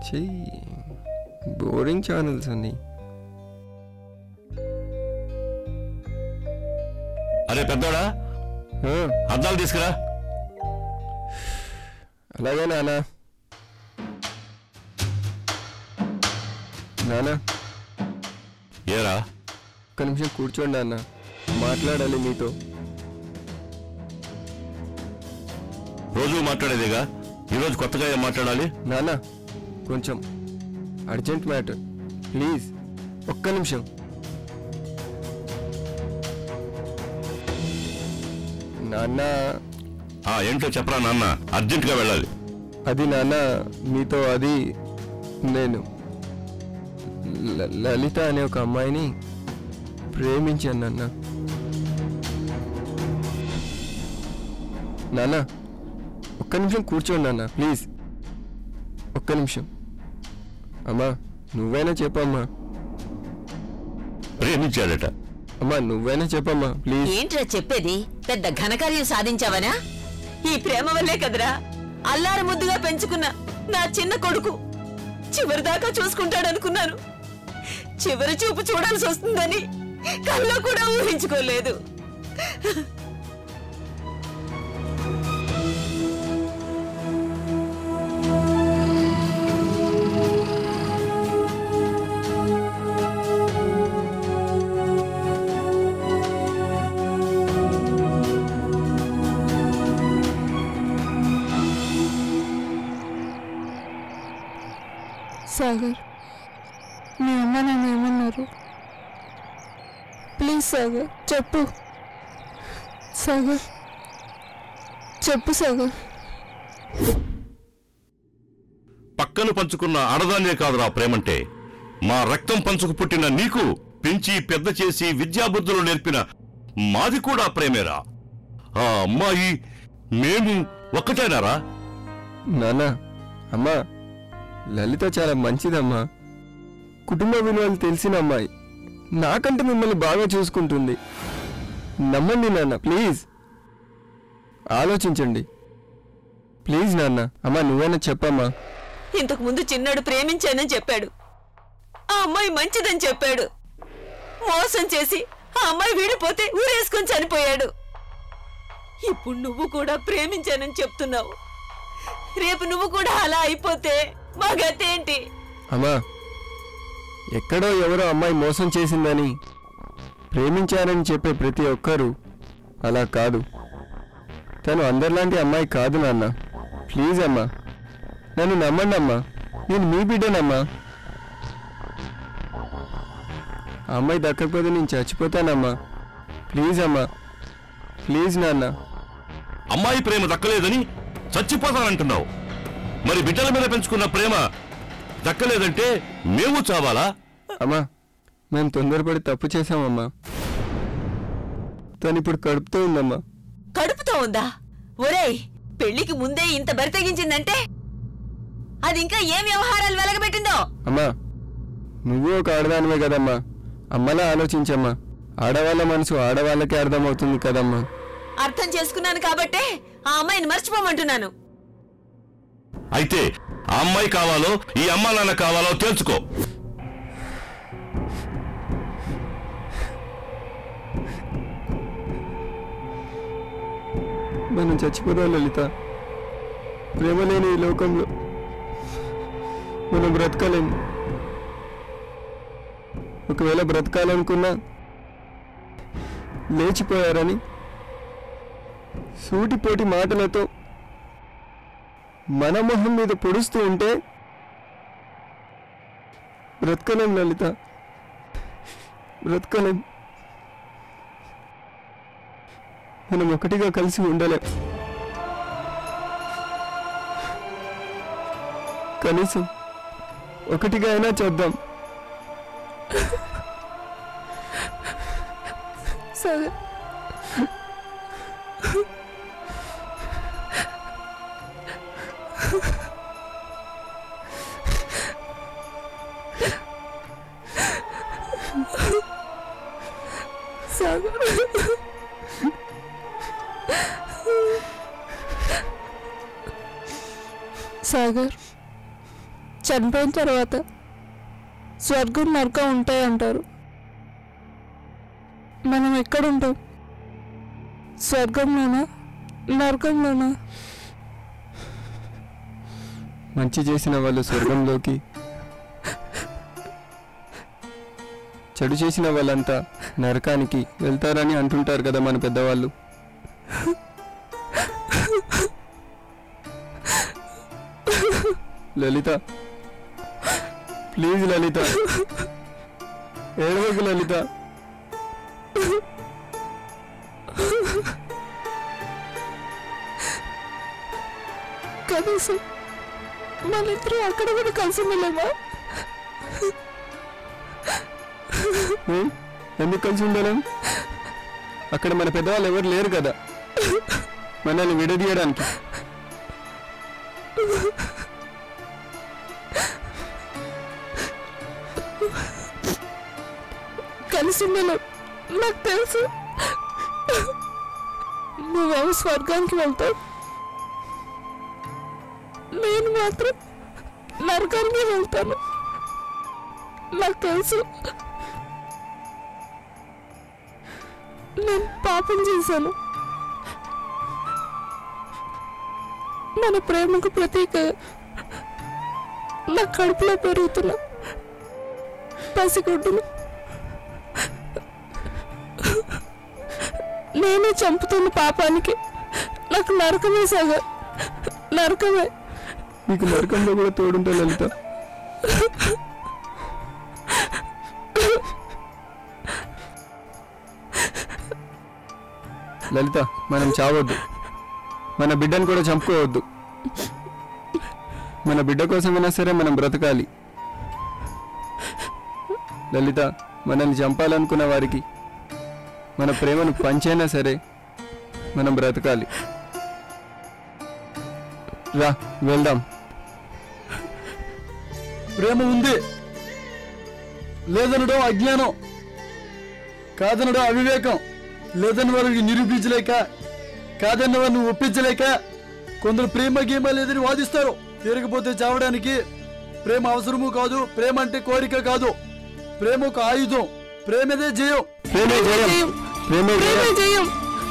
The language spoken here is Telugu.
చెయ్యి బోరింగ్ ఛానల్స్ అన్నీ. అరే పెద్దోడా, అద్దాలు తీసుకురా. అలాగే నానా. నానా ఏరా? ఒక్క నిమిషం కూర్చోండి నాన్న, మాట్లాడాలి మీతో. రోజు మాట్లాడేదేగా, ఈరోజు కొత్తగా ఏం మాట్లాడాలి? నానా కొంచెం అర్జెంట్ మ్యాటర్, ప్లీజ్ ఒక్క నిమిషం. నాన్న. ఏంటో చెప్పరా నాన్న, అర్జెంటుగా వెళ్ళాలి. అది నాన్న మీతో, అది నేను లలిత అనే ఒక అమ్మాయిని ప్రేమించాను నాన్న. నాన్న ఒక్క నిమిషం కూర్చోండి నాన్న, ప్లీజ్ ఒక్క నిమిషం. అమ్మా నువ్వైనా చెప్పమ్మా. ప్రేమించాడట? అమ్మా నువ్వైనా చెప్పమ్మా ప్లీజ్. ఏంట్రా చెప్పేది? పెద్ద ఘనకార్యం సాధించావనా? ఈ ప్రేమ వల్లే కదరా అల్లారు ముద్దుగా పెంచుకున్న నా చిన్న కొడుకు చివరిదాకా చూసుకుంటాడనుకున్నాను. చివరి చూపు చూడాల్సి వస్తుందని కల్లో కూడా ఊహించుకోలేదు. సాగర్, మీ అమ్మ నన్ను ఏమన్నారు? ప్లీజ్ సాగర్ చెప్పు. సాగర్ చెప్పు సాగర్. పక్కను పంచుకున్న ఆడదాన్నే కాదురా ప్రేమంటే, మా రక్తం పంచుకు పుట్టిన నీకు పెంచి పెద్ద చేసి విద్యాబుద్ధులు నేర్పిన మాది కూడా ప్రేమేరా. ఆ అమ్మాయి మేము ఒక్కటేనారా? నానా అమ్మా, లలిత చాలా మంచిదమ్మా, కుటుంబ విలువలు తెలిసిన అమ్మాయి, నాకంటే మిమ్మల్ని బాగా చూసుకుంటుంది. నమ్మండి నాన్న, ప్లీజ్ ఆలోచించండి ప్లీజ్ నాన్న. అమ్మా నువ్వైనా చెప్పమ్మా. ఇంతకు ముందు చిన్నాడు ప్రేమించానని చెప్పాడు, ఆ అమ్మాయి మంచిదని చెప్పాడు. మోసం చేసి ఆ అమ్మాయి వీడిపోతే ఊరేసుకొని చనిపోయాడు. ఇప్పుడు నువ్వు కూడా ప్రేమించానని చెప్తున్నావు. రేపు నువ్వు కూడా అలా అయిపోతే మా గతేంటి? అమ్మా ఎక్కడో ఎవరో అమ్మాయి మోసం చేసిందని ప్రేమించానని చెప్పే ప్రతి ఒక్కరూ అలా కాదు. తను అందరిలాంటి అమ్మాయి కాదు నాన్న, ప్లీజ్ అమ్మా నన్ను నమ్మండి అమ్మా, నేను మీ బిడ్డనమ్మా. ఆ అమ్మాయి దక్కకపోతే నేను చచ్చిపోతానమ్మా, ప్లీజ్ అమ్మా ప్లీజ్ నాన్న. అమ్మాయి ప్రేమ దక్కలేదని చచ్చిపోతానంటున్నావు, మరి బిడ్డల మీద పెంచుకున్న ప్రేమ దక్కలేదంటే మేము చావాలా? అమ్మా మేము తొందరపడి తప్పు చేశామమ్మా. తను ఇప్పుడు కడుపుతో ఉందమ్మా. కడుపుతో ఉందా? ఒరేయ్, పెళ్లికి ముందే ఇంత బరి తెగించిందంటే అది ఇంకా ఏం వ్యవహారాలు వెలగబెట్టిందో. అమ్మా నువ్వు ఒక ఆడదానివే కదమ్మా, అమ్మలా ఆలోచించమ్మా. ఆడవాళ్ళ మనసు ఆడవాళ్ళకే అర్థమవుతుంది కదమ్మా. అర్థం చేసుకున్నాను కాబట్టే ఆ అమ్మాయిని మర్చిపోమంటున్నాను. అయితే ఆ అమ్మాయి కావాలో ఈ అమ్మా నాన్న కావాలో తెలుసుకో. మనం చచ్చిపోదాం లలిత, ప్రేమ లేని ఈ లోకంలో మనం బ్రతకలేము. ఒకవేళ బ్రతకాలనుకున్నా లేచిపోయారని సూటిపోటి మాటలతో మన మొహం మీద పొడుస్తూ ఉంటే బ్రతకలేం లలిత, బ్రతకలేం. మనం ఒకటిగా కలిసి ఉండలేం. కనీసం ఒకటిగా అయినా చేద్దాం. సాగర్ సాగర్ చనిపోయిన తర్వాత స్వర్గం నరకం ఉంటాయంటారు. మనం ఎక్కడుంటాం? స్వర్గంలోనా నరకంలోనా? మంచి చేసిన వాళ్ళు స్వర్గంలోకి, చెడు చేసిన వాళ్ళంతా నరకానికి వెళ్తారని అంటుంటారు కదా మన పెద్దవాళ్ళు. లలిత, ప్లీజ్ లలిత, ఏడవకు లలిత. కనీసం మనిద్దరూ అక్కడ కూడా కలిసి ఉండలేమా? ఎందుకు కలిసి ఉండలేం? అక్కడ మన పెద్దవాళ్ళు ఎవరు లేరు కదా మనల్ని విడదీయడానికి. కలిసి ఉండలేం, నాకు తెలుసు. నువ్వేమో స్వర్గానికి వెళ్తావు, నేను మాత్రం నరకానికి వెళ్తాను. నాకు తెలుసు నేను పాపం చేశాను. మన ప్రేమకు ప్రతీక నా కడుపులో పెరుగుతున్న పసిగుడ్డును నేనే చంపుతున్న పాపానికి నాకు నరకమే సగ నరకమే. నీకు నరకంలో కూడా తోడుంటా లలిత. లలిత, మనం చావద్దు, మన బిడ్డను కూడా చంపుకోవద్దు. మన బిడ్డ కోసమైనా సరే మనం బ్రతకాలి. లలిత, మనల్ని చంపాలనుకున్న వారికి మన ప్రేమను పంచైనా సరే మనం బ్రతకాలి. రా వెళ్దాం. ప్రేమ ఉంది లేదనడం అజ్ఞానం, కాదనడం అవివేకం. లేదని వారికి నిరూపించలేక, కాదన్న వారిని ఒప్పించలేక కొందరు ప్రేమ గేమ లేదని వాదిస్తారు. తిరగపోతే చావడానికి. ప్రేమ అవసరము కాదు, ప్రేమ అంటే కోరిక కాదు, ప్రేమ ఒక ఆయుధం. ప్రేమదే జయం. ప్రేమే జయం. ప్రేమే జయం.